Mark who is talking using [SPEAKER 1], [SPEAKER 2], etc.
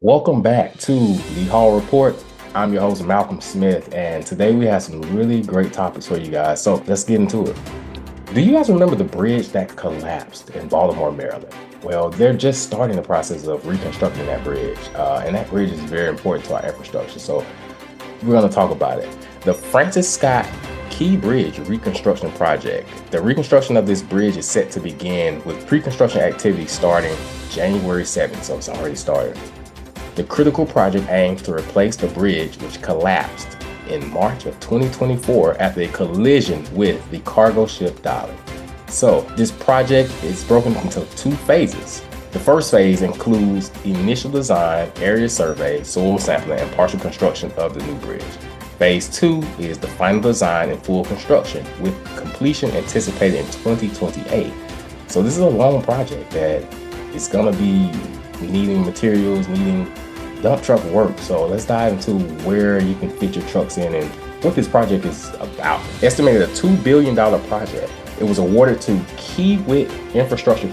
[SPEAKER 1] Welcome back to the Hall Report. I'm your host, Malcolm Smith, and today we have some really great topics for you guys. So let's get into it. Do you guys remember the bridge that collapsed in Baltimore, Maryland? Well, they're just starting the process of reconstructing that bridge, and that bridge is very important to our infrastructure. So we're going to talk about it. The Francis Scott Key Bridge Reconstruction Project. The reconstruction of this bridge is set to begin with pre-construction activities starting January 7th, so it's already started. The critical project aims to replace the bridge which collapsed in March of 2024 after a collision with the cargo ship Dolly. So this project is broken into two phases. The first phase includes initial design, area survey, soil sampling, and partial construction of the new bridge. Phase 2 is the final design and full construction, with completion anticipated in 2028. So this is a long project that is going to be needing materials, needing dump truck work. So let's dive into where you can fit your trucks in and what this project is about. Estimated a $2 billion project. It was awarded to Kiewit Infrastructure